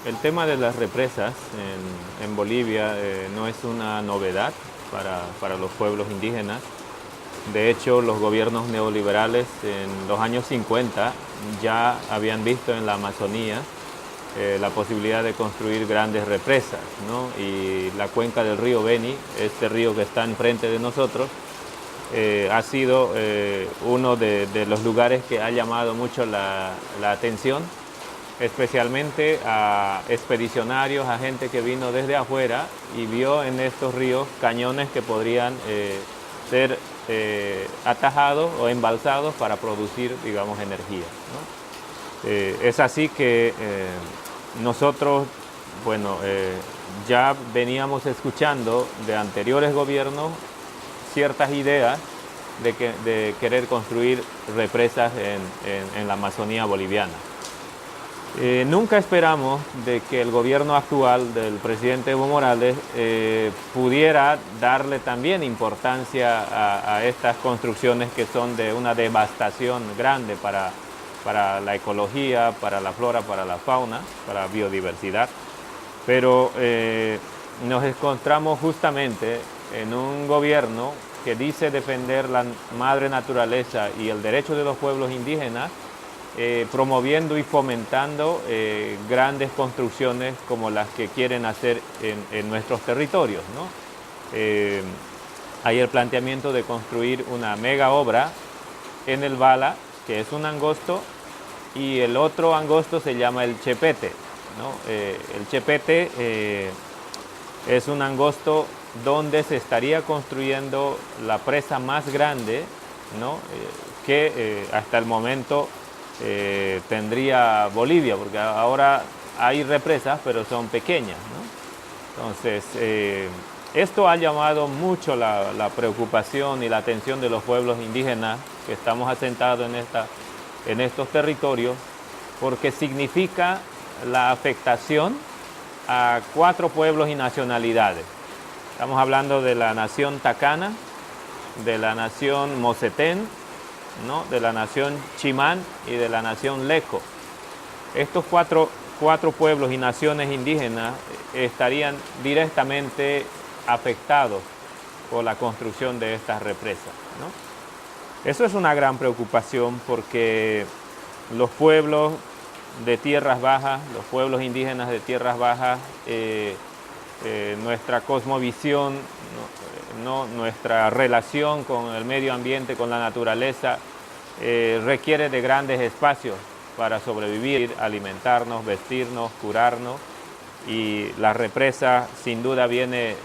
El tema de las represas en Bolivia no es una novedad para los pueblos indígenas. De hecho, los gobiernos neoliberales en los años 50 ya habían visto en la Amazonía la posibilidad de construir grandes represas, ¿no? Y la cuenca del río Beni, este río que está enfrente de nosotros, ha sido uno de los lugares que ha llamado mucho la atención, especialmente a expedicionarios, a gente que vino desde afuera y vio en estos ríos cañones que podrían ser atajados o embalsados para producir, digamos, energía, ¿no? Es así que nosotros, bueno, ya veníamos escuchando de anteriores gobiernos ciertas ideas de querer construir represas en la Amazonía boliviana. Nunca esperamos de que el gobierno actual del presidente Evo Morales pudiera darle también importancia a estas construcciones que son de una devastación grande para la ecología, para la flora, para la fauna, para la biodiversidad. Pero nos encontramos justamente en un gobierno que dice defender la madre naturaleza y el derecho de los pueblos indígenas, promoviendo y fomentando grandes construcciones como las que quieren hacer en nuestros territorios, ¿no? Hay el planteamiento de construir una mega obra en el Bala, que es un angosto, y el otro angosto se llama el Chepete, ¿no? El Chepete es un angosto donde se estaría construyendo la presa más grande, ¿no? Que hasta el momento tendría Bolivia, porque ahora hay represas, pero son pequeñas, ¿no? Entonces, esto ha llamado mucho la preocupación y la atención de los pueblos indígenas que estamos asentados en estos territorios, porque significa la afectación a 4 pueblos y nacionalidades. Estamos hablando de la nación Tacana, de la nación Mocetén, ¿no? De la nación Chimán y de la nación Leco. Estos cuatro pueblos y naciones indígenas estarían directamente afectados por la construcción de estas represas, ¿no? Eso es una gran preocupación porque los pueblos de tierras bajas, los pueblos indígenas de tierras bajas, nuestra cosmovisión, nuestra relación con el medio ambiente, con la naturaleza, requiere de grandes espacios para sobrevivir, alimentarnos, vestirnos, curarnos, y la represa sin duda viene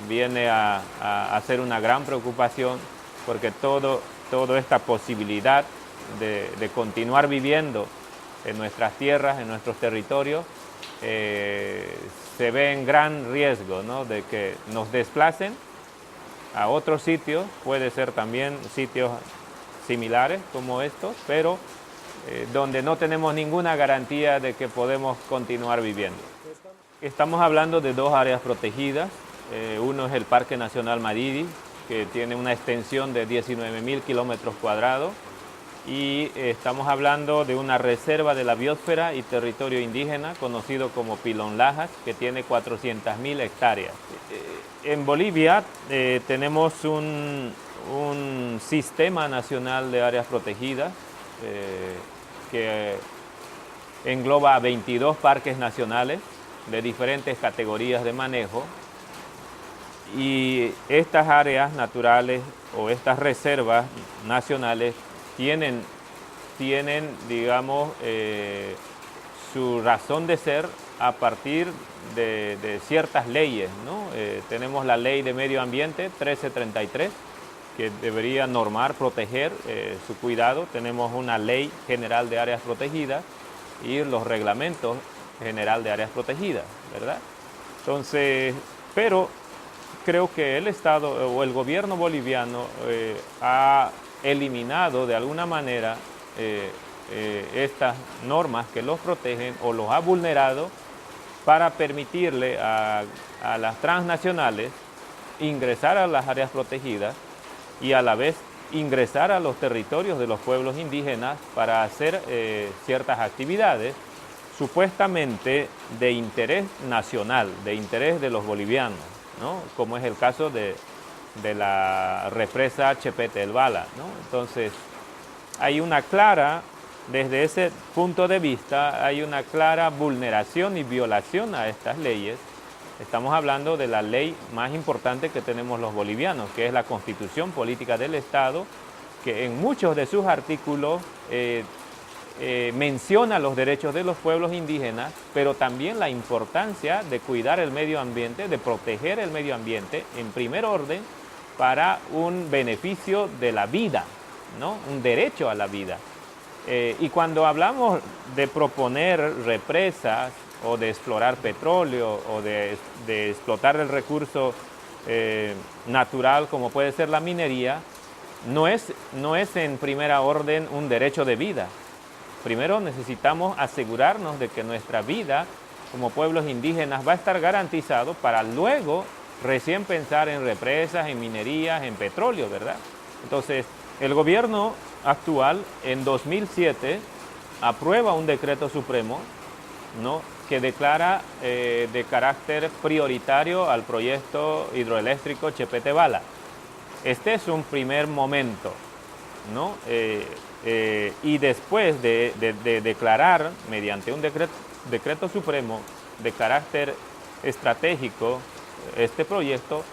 a ser una gran preocupación porque toda esta posibilidad de continuar viviendo en nuestras tierras, en nuestros territorios, se ve en gran riesgo, ¿no? De que nos desplacen a otros sitios, puede ser también sitios similares como estos, pero donde no tenemos ninguna garantía de que podemos continuar viviendo. Estamos hablando de 2 áreas protegidas. Uno es el Parque Nacional Madidi, que tiene una extensión de 19.000 kilómetros cuadrados, y estamos hablando de una reserva de la biosfera y territorio indígena conocido como Pilón Lajas, que tiene 400.000 hectáreas. En Bolivia tenemos un sistema nacional de áreas protegidas que engloba a 22 parques nacionales de diferentes categorías de manejo, y estas áreas naturales o estas reservas nacionales tienen digamos, su razón de ser a partir de ciertas leyes, ¿no? Tenemos la Ley de Medio Ambiente 1333, que debería normar, proteger su cuidado. Tenemos una Ley General de Áreas Protegidas y los reglamentos general de áreas protegidas, ¿verdad? Entonces, pero creo que el Estado o el gobierno boliviano ha eliminado de alguna manera estas normas que los protegen, o los ha vulnerado para permitirle a las transnacionales ingresar a las áreas protegidas y a la vez ingresar a los territorios de los pueblos indígenas para hacer ciertas actividades, supuestamente de interés nacional, de interés de los bolivianos, ¿no? Como es el caso de la represa Chepete El Bala, ¿no? Entonces, hay una clara, desde ese punto de vista, hay una clara vulneración y violación a estas leyes. Estamos hablando de la ley más importante que tenemos los bolivianos, que es la Constitución Política del Estado, que en muchos de sus artículos menciona los derechos de los pueblos indígenas, pero también la importancia de cuidar el medio ambiente, de proteger el medio ambiente en primer orden para un beneficio de la vida, ¿no? Un derecho a la vida. Y cuando hablamos de proponer represas o de explorar petróleo o de explotar el recurso natural como puede ser la minería, no es en primera orden un derecho de vida. Primero necesitamos asegurarnos de que nuestra vida como pueblos indígenas va a estar garantizado para luego recién pensar en represas, en minerías, en petróleo, ¿verdad? Entonces, el gobierno actual en 2007 aprueba un decreto supremo, ¿no?, que declara de carácter prioritario al proyecto hidroeléctrico Chepete Bala. Este es un primer momento, ¿no? Y después de declarar mediante un decreto supremo de carácter estratégico este proyecto,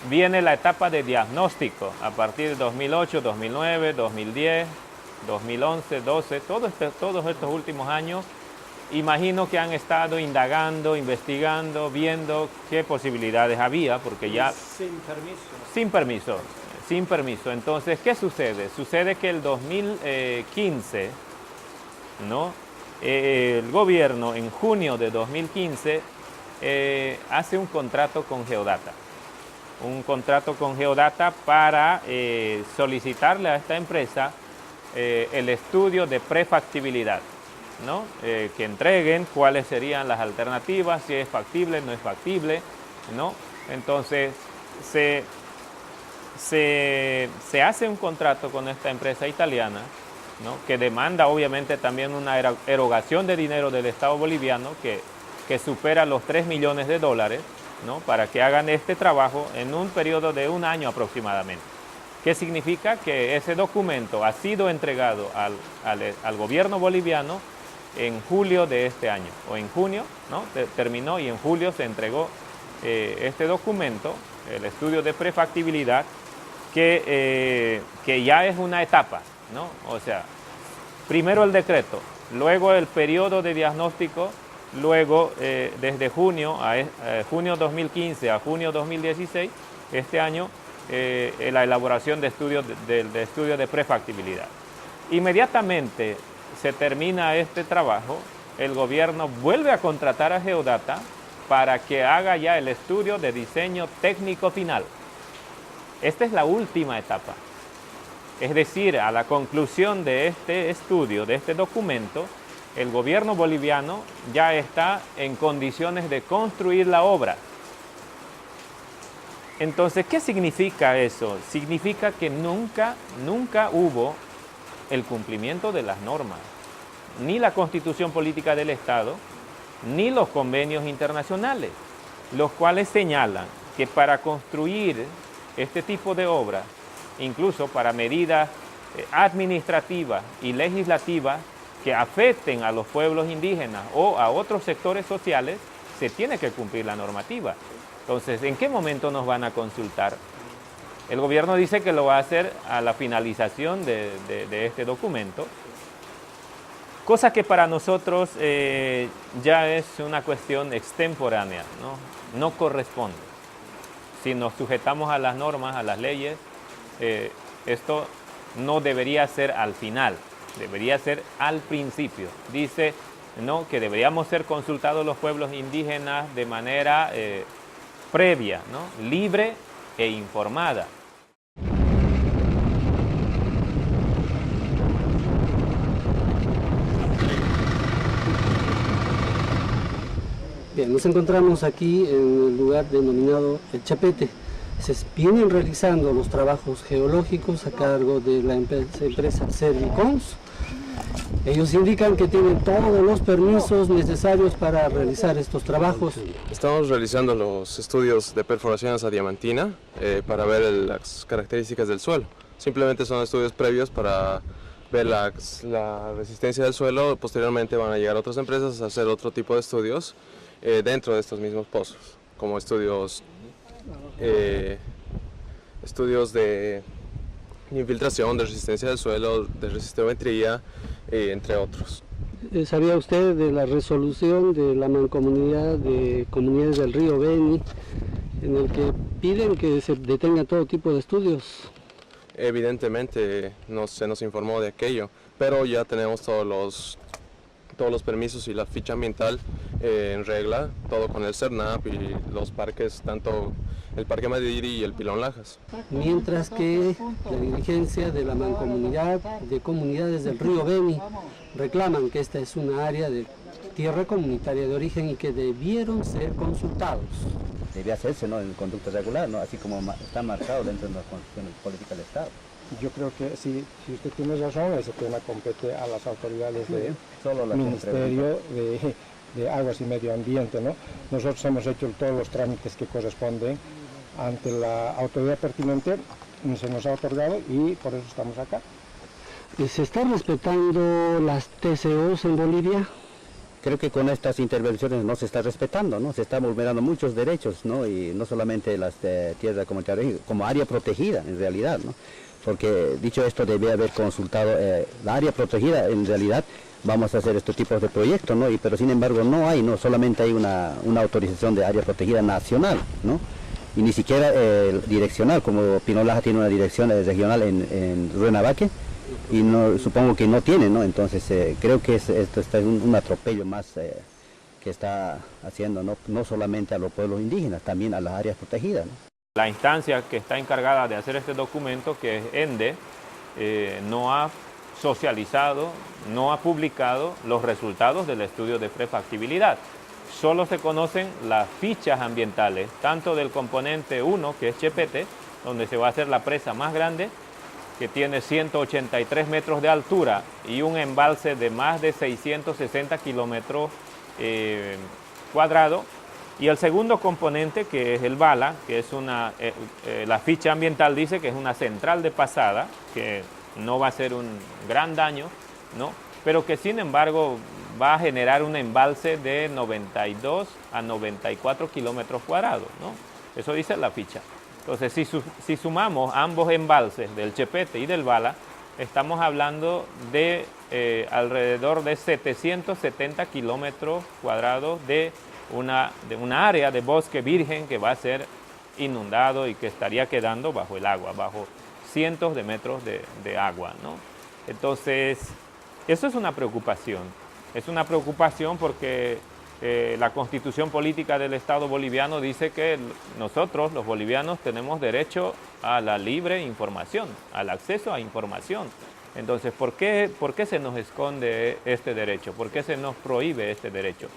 viene la etapa de diagnóstico a partir de 2008, 2009, 2010, 2011, 2012, todos estos últimos años. Imagino que han estado indagando, investigando, viendo qué posibilidades había, porque ya... Sin permiso. Sin permiso, sin permiso. Entonces, ¿qué sucede? Sucede que el 2015, ¿no?, el gobierno en junio de 2015 hace un contrato con Geodata. Un contrato con Geodata para solicitarle a esta empresa el estudio de prefactibilidad, ¿no? Que entreguen cuáles serían las alternativas, si es factible, no es factible, ¿no? Entonces se hace un contrato con esta empresa italiana, ¿no?, que demanda obviamente también una erogación de dinero del Estado boliviano que supera los 3 millones de dólares, ¿no?, para que hagan este trabajo en un periodo de un año aproximadamente. ¿Qué significa? Que ese documento ha sido entregado al gobierno boliviano en julio de este año, o en junio, ¿no?, terminó, y en julio se entregó este documento, el estudio de prefactibilidad, que ya es una etapa, ¿no? O sea, primero el decreto, luego el periodo de diagnóstico, luego desde junio 2015 a junio 2016, este año, la elaboración de estudios de prefactibilidad. Inmediatamente se termina este trabajo, el gobierno vuelve a contratar a Geodata para que haga ya el estudio de diseño técnico final. Esta es la última etapa. Es decir, a la conclusión de este estudio, de este documento, el gobierno boliviano ya está en condiciones de construir la obra. Entonces, ¿qué significa eso? Significa que nunca hubo el cumplimiento de las normas, ni la Constitución Política del Estado, ni los convenios internacionales, los cuales señalan que para construir este tipo de obras, incluso para medidas administrativas y legislativas que afecten a los pueblos indígenas o a otros sectores sociales, se tiene que cumplir la normativa. Entonces, ¿en qué momento nos van a consultar? El gobierno dice que lo va a hacer a la finalización de este documento, cosa que para nosotros ya es una cuestión extemporánea, no corresponde. Si nos sujetamos a las normas, a las leyes, esto no debería ser al final, debería ser al principio. Dice, ¿no?, que deberíamos ser consultados los pueblos indígenas de manera previa, ¿no?, libre e informada. Bien, nos encontramos aquí en el lugar denominado El Chepete. Se vienen realizando los trabajos geológicos a cargo de la empresa Servicons Ellos indican que tienen todos los permisos necesarios para realizar estos trabajos. Estamos realizando los estudios de perforaciones a diamantina para ver las características del suelo. Simplemente son estudios previos para ver la resistencia del suelo. Posteriormente van a llegar otras empresas a hacer otro tipo de estudios dentro de estos mismos pozos, como estudios de infiltración, de resistencia del suelo, de resistometría, entre otros. ¿Sabía usted de la resolución de la Mancomunidad de Comunidades del Río Beni, en el que piden que se detenga todo tipo de estudios? Evidentemente se nos informó de aquello, pero ya tenemos todos los permisos y la ficha ambiental en regla, todo con el CERNAP y los parques, tanto el Parque Madiri y el Pilón Lajas. Mientras que la dirigencia de la Mancomunidad de Comunidades del Río Beni reclaman que esta es una área de tierra comunitaria de origen y que debieron ser consultados. Debe hacerse, ¿no?, en conducta regular, ¿no?, así como está marcado dentro de las constituciones políticas del Estado. Yo creo que sí, si usted tiene razón, ese tema compete a las autoridades del Ministerio de Aguas y Medio Ambiente, ¿no? Nosotros hemos hecho todos los trámites que corresponden ante la autoridad pertinente, se nos ha otorgado y por eso estamos acá. ¿Se están respetando las TCOs en Bolivia? Creo que con estas intervenciones no se está respetando, ¿no? Se están vulnerando muchos derechos, ¿no? Y no solamente las tierras comunitarias, como área protegida en realidad, ¿no? Porque dicho esto debe haber consultado la área protegida. En realidad vamos a hacer estos tipos de proyectos, ¿no? Pero sin embargo no hay, ¿no? Solamente hay una autorización de área protegida nacional, ¿no? Y ni siquiera direccional, como Pilón Lajas tiene una dirección regional en Ruenabaque, y no, supongo que no tiene, ¿no? Entonces creo que esto está un atropello más que está haciendo, no solamente a los pueblos indígenas, también a las áreas protegidas, ¿no? La instancia que está encargada de hacer este documento, que es ENDE, no ha socializado, no ha publicado los resultados del estudio de prefactibilidad. Solo se conocen las fichas ambientales, tanto del componente 1, que es Chepete, donde se va a hacer la presa más grande, que tiene 183 metros de altura y un embalse de más de 660 kilómetros cuadrados. Y el segundo componente, que es el Bala, que es la ficha ambiental dice que es una central de pasada, que no va a ser un gran daño, ¿no?, pero que sin embargo va a generar un embalse de 92 a 94 kilómetros cuadrados, ¿no? Eso dice la ficha. Entonces, si sumamos ambos embalses del Chepete y del Bala, estamos hablando de alrededor de 770 kilómetros cuadrados de una área de bosque virgen que va a ser inundado y que estaría quedando bajo el agua, bajo cientos de metros de agua, ¿no? Entonces, eso es una preocupación. Es una preocupación porque la Constitución Política del Estado boliviano dice que nosotros, los bolivianos, tenemos derecho a la libre información, al acceso a información. Entonces, ¿por qué se nos esconde este derecho? ¿Por qué se nos prohíbe este derecho?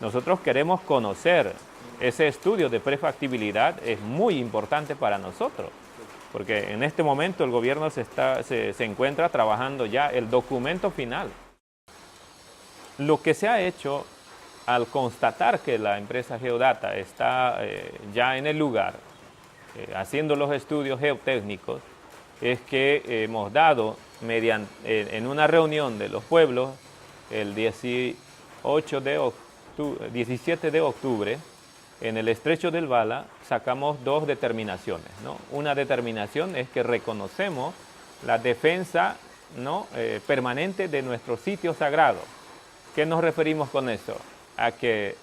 Nosotros queremos conocer. Ese estudio de prefactibilidad es muy importante para nosotros, porque en este momento el gobierno se encuentra trabajando ya el documento final. Lo que se ha hecho al constatar que la empresa Geodata está ya en el lugar, haciendo los estudios geotécnicos, es que hemos dado, en una reunión de los pueblos, el 17 de octubre, en el estrecho del Bala, sacamos dos determinaciones, ¿no? Una determinación es que reconocemos la defensa, ¿no?, permanente de nuestro sitio sagrado. ¿Qué nos referimos con eso? A que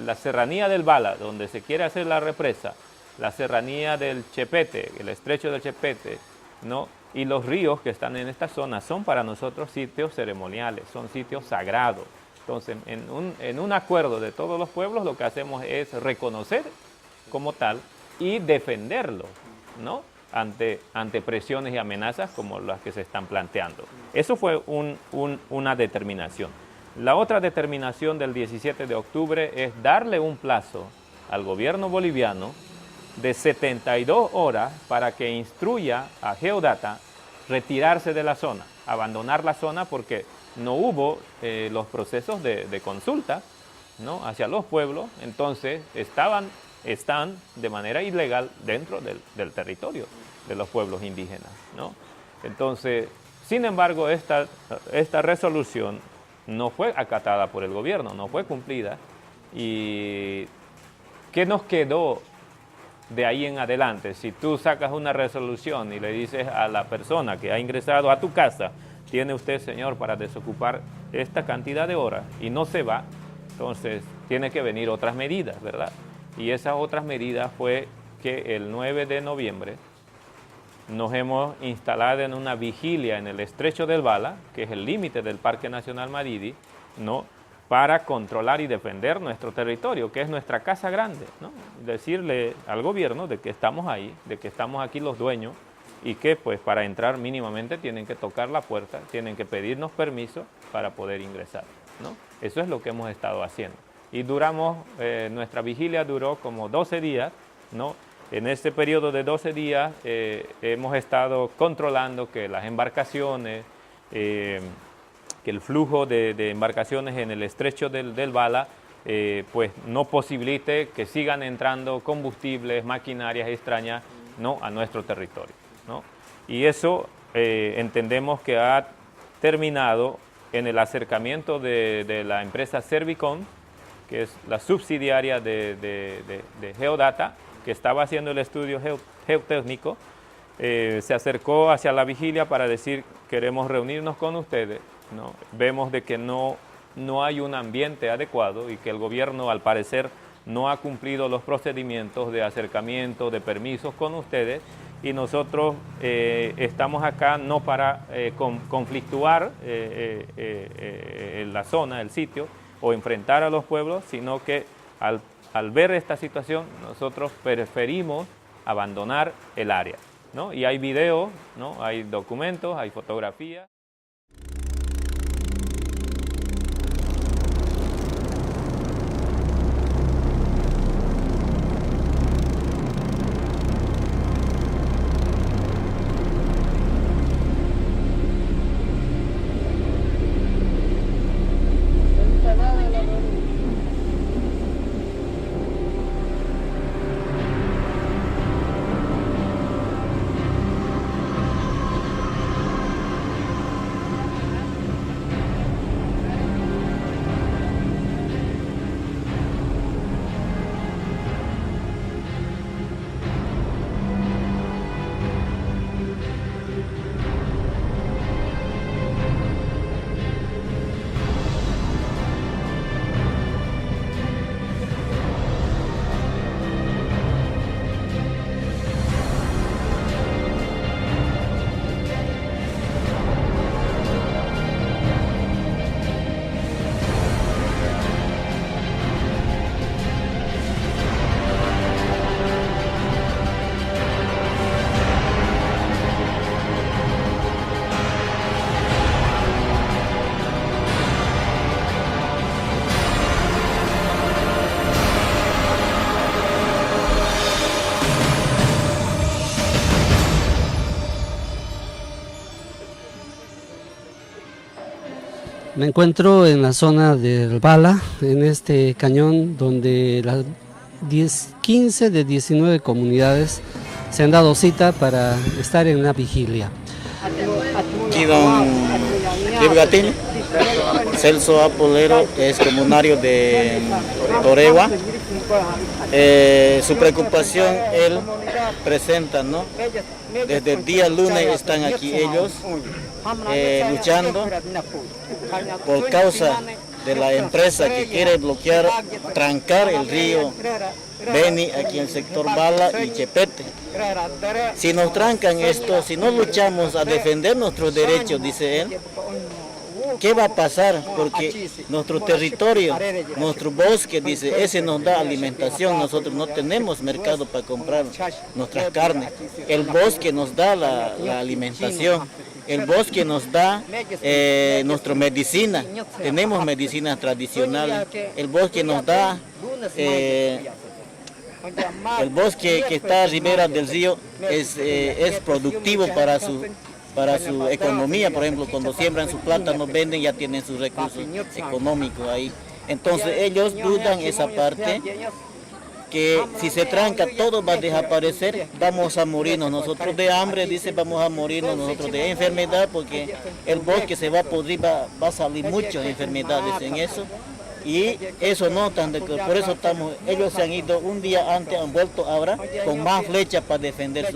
la serranía del Bala, donde se quiere hacer la represa, la serranía del Chepete, el estrecho del Chepete, ¿no?, y los ríos que están en esta zona son para nosotros sitios ceremoniales, son sitios sagrados. Entonces, en un acuerdo de todos los pueblos, lo que hacemos es reconocer como tal y defenderlo, ¿no?, ante presiones y amenazas como las que se están planteando. Eso fue una determinación. La otra determinación del 17 de octubre es darle un plazo al gobierno boliviano de 72 horas para que instruya a Geodata retirarse de la zona, abandonar la zona porque no hubo los procesos de consulta, ¿no?, hacia los pueblos, entonces están de manera ilegal dentro del territorio de los pueblos indígenas, ¿no? Entonces, sin embargo, esta resolución no fue acatada por el gobierno, no fue cumplida. ¿Y qué nos quedó de ahí en adelante? Si tú sacas una resolución y le dices a la persona que ha ingresado a tu casa, tiene usted, señor, para desocupar esta cantidad de horas y no se va, entonces tiene que venir otras medidas, ¿verdad? Y esas otras medidas fue que el 9 de noviembre nos hemos instalado en una vigilia en el estrecho del Bala, que es el límite del Parque Nacional Madidi, ¿no?, para controlar y defender nuestro territorio, que es nuestra casa grande, ¿no? Decirle al gobierno de que estamos ahí, de que estamos aquí los dueños y que pues para entrar mínimamente tienen que tocar la puerta, tienen que pedirnos permiso para poder ingresar, ¿no? Eso es lo que hemos estado haciendo. Y nuestra vigilia duró como 12 días, ¿no? En este periodo de 12 días hemos estado controlando que las embarcaciones, que el flujo de embarcaciones en el estrecho del Bala, pues no posibilite que sigan entrando combustibles, maquinarias extrañas, ¿no?, a nuestro territorio, ¿no? Y eso entendemos que ha terminado en el acercamiento de la empresa Servicon, que es la subsidiaria de Geodata, que estaba haciendo el estudio geotécnico, se acercó hacia la vigilia para decir: queremos reunirnos con ustedes, ¿no? Vemos de que no hay un ambiente adecuado y que el gobierno al parecer no ha cumplido los procedimientos de acercamiento, de permisos con ustedes, y nosotros estamos acá no para conflictuar la zona, el sitio, o enfrentar a los pueblos, sino que al ver esta situación, nosotros preferimos abandonar el área, ¿no? Y hay videos, ¿no?, hay documentos, hay fotografías. Me encuentro en la zona del Bala, en este cañón donde las 15 de 19 comunidades se han dado cita para estar en la vigilia. Aquí don Divgatín Celso Apolero, es comunario de Toregua. Su preocupación él presenta, ¿no? Desde el día lunes están aquí ellos luchando por causa de la empresa que quiere bloquear, trancar el río Beni aquí en el sector Bala y Chepete. Si nos trancan esto, si no luchamos a defender nuestros derechos, dice él, ¿qué va a pasar? Porque nuestro territorio, nuestro bosque, dice, ese nos da alimentación, nosotros no tenemos mercado para comprar nuestras carnes. El bosque nos da la alimentación, el bosque nos da nuestra medicina, tenemos medicinas tradicionales, el bosque nos da, el bosque que está a ribera del río es productivo para para su economía. Por ejemplo, cuando siembran su plátano, venden, ya tienen sus recursos económicos ahí. Entonces ellos dudan esa parte, que si se tranca todo va a desaparecer, vamos a morirnos nosotros de hambre, dice, vamos a morirnos nosotros de enfermedad, porque el bosque se va a podrir, va a salir muchas enfermedades en eso. Y eso notan, por eso ellos se han ido un día antes, han vuelto ahora con más flechas para defender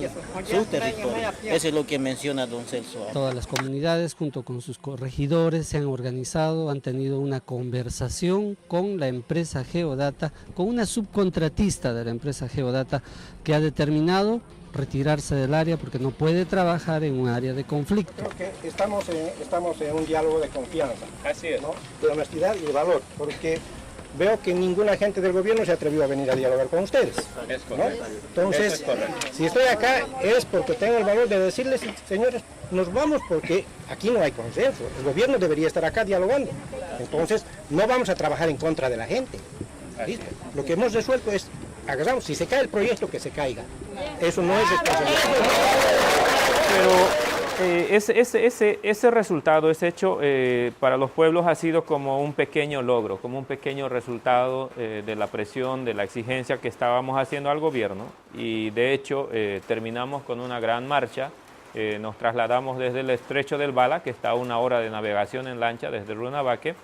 sus territorios. Eso es lo que menciona don Celso. Todas las comunidades junto con sus corregidores se han organizado, han tenido una conversación con la empresa Geodata, con una subcontratista de la empresa Geodata que ha determinado retirarse del área porque no puede trabajar en un área de conflicto. Creo que estamos en un diálogo de confianza, así es, ¿no? De honestidad y de valor, porque veo que ninguna gente del gobierno se atrevió a venir a dialogar con ustedes, ¿no? Entonces, si estoy acá es porque tengo el valor de decirles, señores, nos vamos porque aquí no hay consenso, el gobierno debería estar acá dialogando, entonces no vamos a trabajar en contra de la gente. ¿Listo? Lo que hemos resuelto es, agarramos, si se cae el proyecto, que se caiga. Eso no es responsabilidad. Pero ese resultado, ese hecho, para los pueblos ha sido como un pequeño logro, como un pequeño resultado de la presión, de la exigencia que estábamos haciendo al gobierno. Y de hecho, terminamos con una gran marcha. Nos trasladamos desde el estrecho del Bala, que está a 1 hora de navegación en lancha desde Runabaque.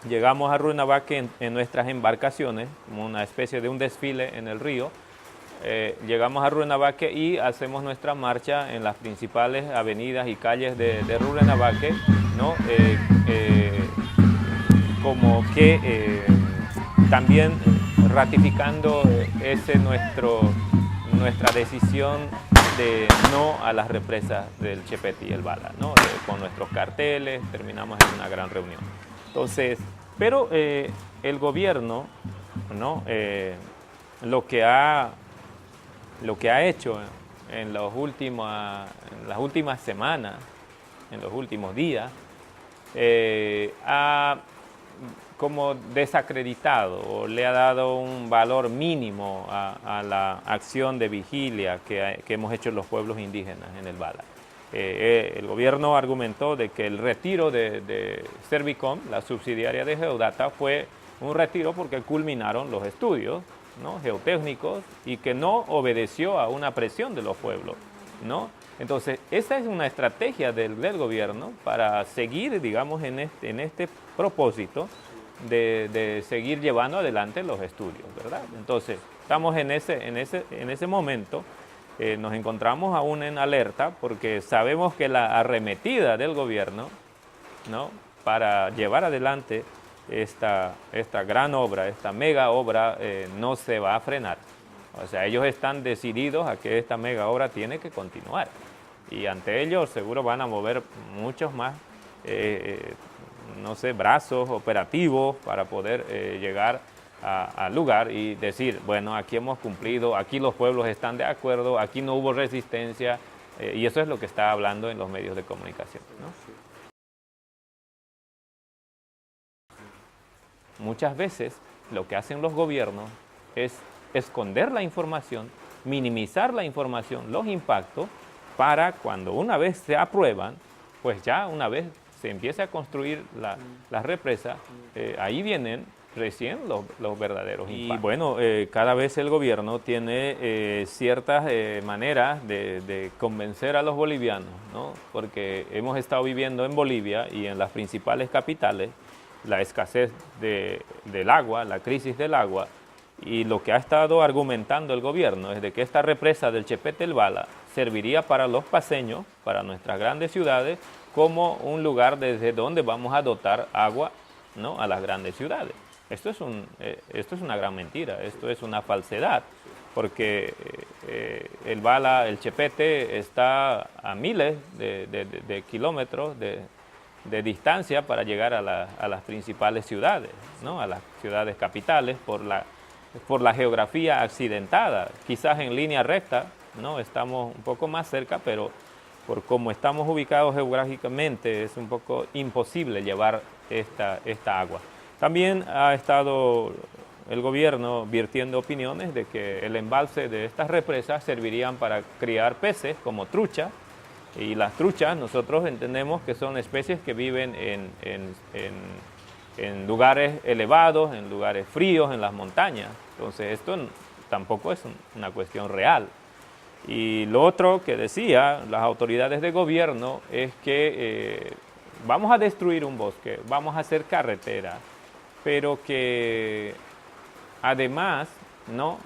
Llegamos a Runabaque en nuestras embarcaciones, como una especie de un desfile en el río. Llegamos a Runabaque y hacemos nuestra marcha en las principales avenidas y calles de Runabaque, ¿no? Como que también ratificando nuestra decisión de no a las represas del Chepete y el Bala, ¿no? Con nuestros carteles terminamos en una gran reunión. Entonces, pero el gobierno, ¿no? Lo que ha hecho en las últimas semanas, en los últimos días, ha como desacreditado o le ha dado un valor mínimo a la acción de vigilia que hemos hecho los pueblos indígenas en el Bala. El gobierno argumentó de que el retiro de Servicom, la subsidiaria de Geodata, fue un retiro porque culminaron los estudios, ¿no? Geotécnicos y que no obedeció a una presión de los pueblos, ¿no? Entonces, esa es una estrategia del gobierno para seguir, digamos, en este propósito de seguir llevando adelante los estudios, ¿verdad? Entonces, estamos en ese momento. Nos encontramos aún en alerta porque sabemos que la arremetida del gobierno, ¿no? Para llevar adelante esta gran obra, esta mega obra, no se va a frenar. O sea, ellos están decididos a que esta mega obra tiene que continuar. Y ante ellos seguro van a mover muchos más, no sé, brazos operativos para poder llegar al lugar y decir, bueno, aquí hemos cumplido, aquí los pueblos están de acuerdo, aquí no hubo resistencia, y eso es lo que está hablando en los medios de comunicación, ¿no? Muchas veces lo que hacen los gobiernos es esconder la información, minimizar la información, los impactos, para cuando una vez se aprueban, pues ya una vez se empiece a construir las represas, ahí vienen recién los verdaderos impactos. Y bueno, cada vez el gobierno tiene ciertas maneras de convencer a los bolivianos, ¿no? Porque hemos estado viviendo en Bolivia y en las principales capitales la escasez del agua, la crisis del agua, y lo que ha estado argumentando el gobierno es de que esta represa del Chepete el Bala serviría para los paseños, para nuestras grandes ciudades, como un lugar desde donde vamos a dotar agua, ¿no? A las grandes ciudades. Esto es una gran mentira, esto es una falsedad, porque el Bala, el Chepete, está a miles de kilómetros de distancia para llegar a las principales ciudades, ¿no? A las ciudades capitales, por la geografía accidentada. Quizás en línea recta, ¿no? Estamos un poco más cerca, pero por cómo estamos ubicados geográficamente es un poco imposible llevar esta agua. También ha estado el gobierno virtiendo opiniones de que el embalse de estas represas servirían para criar peces como trucha, Y las truchas nosotros entendemos que son especies que viven en lugares elevados, en lugares fríos, en las montañas. Entonces esto tampoco es una cuestión real. Y lo otro que decía las autoridades de gobierno es que vamos a destruir un bosque, vamos a hacer carreteras, pero que además ¿no?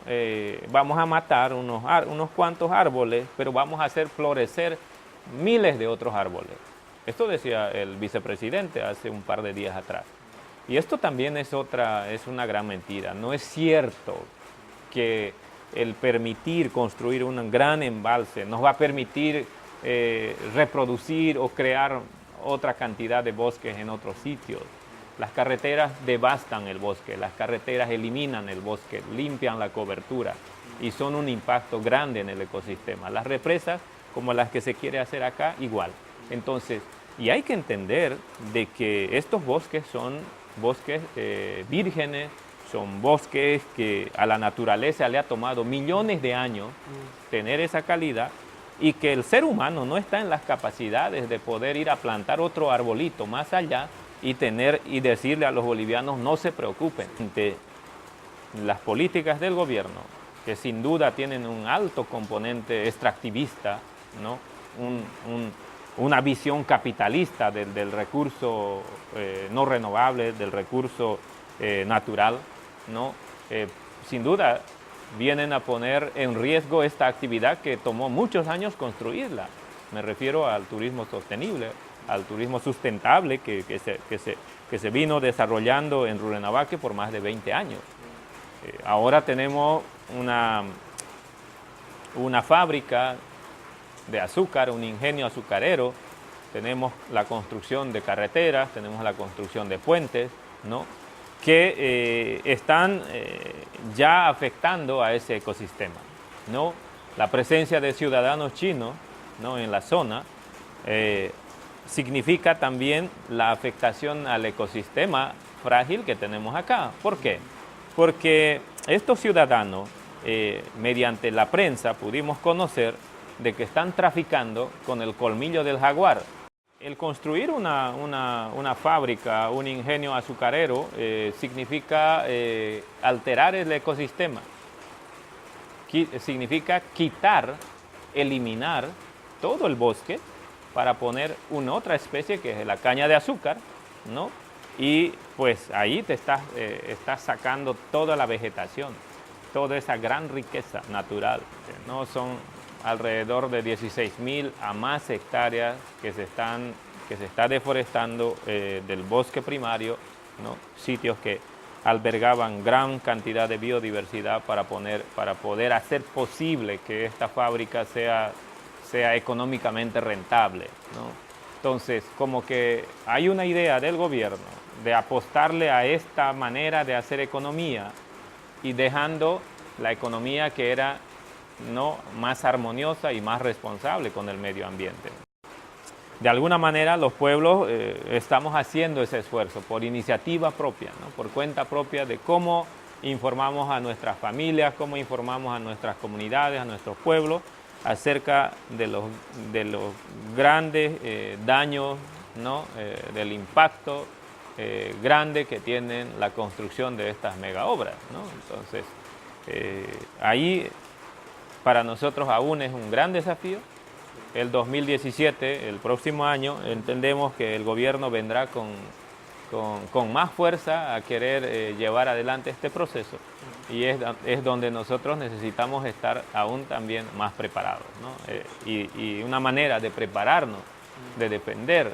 Vamos a matar unos cuantos árboles, pero vamos a hacer florecer miles de otros árboles. Esto decía el vicepresidente hace un par de días atrás. Y esto también es una gran mentira. No es cierto que el permitir construir un gran embalse nos va a permitir reproducir o crear otra cantidad de bosques en otros sitios. Las carreteras devastan el bosque, las carreteras eliminan el bosque, limpian la cobertura y son un impacto grande en el ecosistema. Las represas, como las que se quiere hacer acá, igual. Entonces, y hay que entender de que estos bosques son bosques vírgenes, son bosques que a la naturaleza le ha tomado millones de años tener esa calidad y que el ser humano no está en las capacidades de poder ir a plantar otro arbolito más allá y decirle a los bolivianos no se preocupen. Las políticas del gobierno, que sin duda tienen un alto componente extractivista, ¿no? Una visión capitalista del recurso no renovable, del recurso natural, ¿no? Sin duda vienen a poner en riesgo esta actividad que tomó muchos años construirla. Me refiero al turismo sostenible, al turismo sustentable que se vino desarrollando en Rurrenabaque por más de 20 años. Ahora tenemos una fábrica de azúcar, un ingenio azucarero, tenemos la construcción de carreteras, tenemos la construcción de puentes, ¿no? Que están ya afectando a ese ecosistema, ¿no? La presencia de ciudadanos chinos, ¿no? En la zona significa también la afectación al ecosistema frágil que tenemos acá. ¿Por qué? Porque estos ciudadanos, mediante la prensa, pudimos conocer de que están traficando con el colmillo del jaguar. El construir una fábrica, un ingenio azucarero, significa alterar el ecosistema. Significa eliminar todo el bosque para poner una otra especie que es la caña de azúcar, ¿no? Y pues ahí te estás sacando toda la vegetación, toda esa gran riqueza natural, ¿no? Son alrededor de 16.000 a más hectáreas que se está deforestando del bosque primario, ¿no? Sitios que albergaban gran cantidad de biodiversidad para poder hacer posible que esta fábrica sea económicamente rentable, ¿no? Entonces, como que hay una idea del gobierno de apostarle a esta manera de hacer economía y dejando la economía que era no más armoniosa y más responsable con el medio ambiente. De alguna manera los pueblos estamos haciendo ese esfuerzo por iniciativa propia, ¿no? Por cuenta propia de cómo informamos a nuestras familias, cómo informamos a nuestras comunidades, a nuestros pueblos acerca de los grandes daños, ¿no? Del impacto grande que tienen la construcción de estas mega obras, ¿no? Entonces, ahí para nosotros aún es un gran desafío. El 2017, el próximo año, entendemos que el gobierno vendrá con más fuerza a querer llevar adelante este proceso y es donde nosotros necesitamos estar aún también más preparados, ¿no? Y una manera de prepararnos, de defender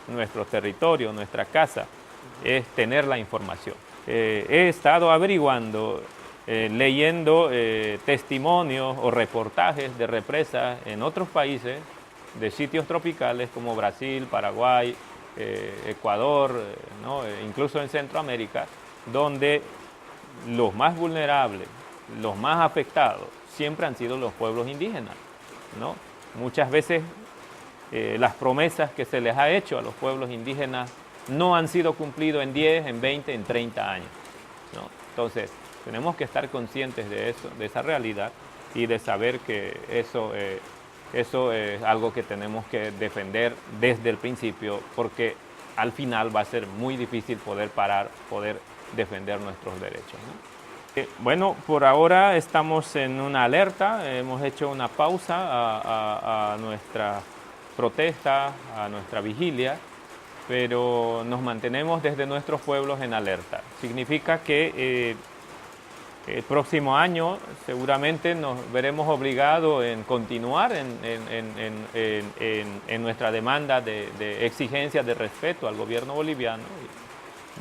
nuestro territorio, nuestra casa, es tener la información. He estado averiguando, leyendo testimonios o reportajes de represas en otros países, de sitios tropicales como Brasil, Paraguay, Ecuador, ¿no? Incluso en Centroamérica, donde los más vulnerables, los más afectados, siempre han sido los pueblos indígenas, ¿no? Muchas veces las promesas que se les ha hecho a los pueblos indígenas no han sido cumplidas en 10, en 20, en 30 años, ¿no? Entonces, tenemos que estar conscientes de eso, de esa realidad y de saber que eso eso es algo que tenemos que defender desde el principio, porque al final va a ser muy difícil poder defender nuestros derechos, ¿no? Bueno, por ahora estamos en una alerta, hemos hecho una pausa a nuestra protesta, a nuestra vigilia, pero nos mantenemos desde nuestros pueblos en alerta. Significa que el próximo año seguramente nos veremos obligados en continuar en nuestra demanda de exigencia de respeto al gobierno boliviano,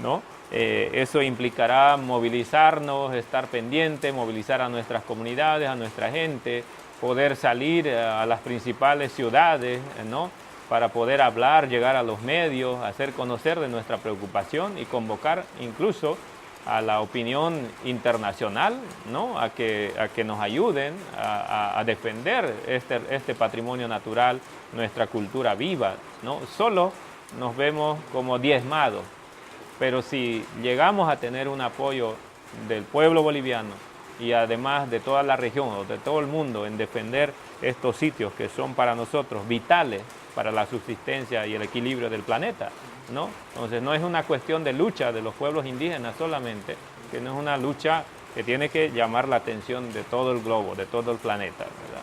¿no? Eso implicará movilizarnos, estar pendientes, movilizar a nuestras comunidades, a nuestra gente, poder salir a las principales ciudades, ¿no? Para poder hablar, llegar a los medios, hacer conocer de nuestra preocupación y convocar incluso a la opinión internacional, ¿no? a que nos ayuden a defender este patrimonio natural, nuestra cultura viva, ¿no? Solo nos vemos como diezmados, pero si llegamos a tener un apoyo del pueblo boliviano y además de toda la región o de todo el mundo en defender estos sitios que son para nosotros vitales para la subsistencia y el equilibrio del planeta, ¿no? Entonces no es una cuestión de lucha de los pueblos indígenas solamente, que no es una lucha que tiene que llamar la atención de todo el globo, de todo el planeta, ¿verdad?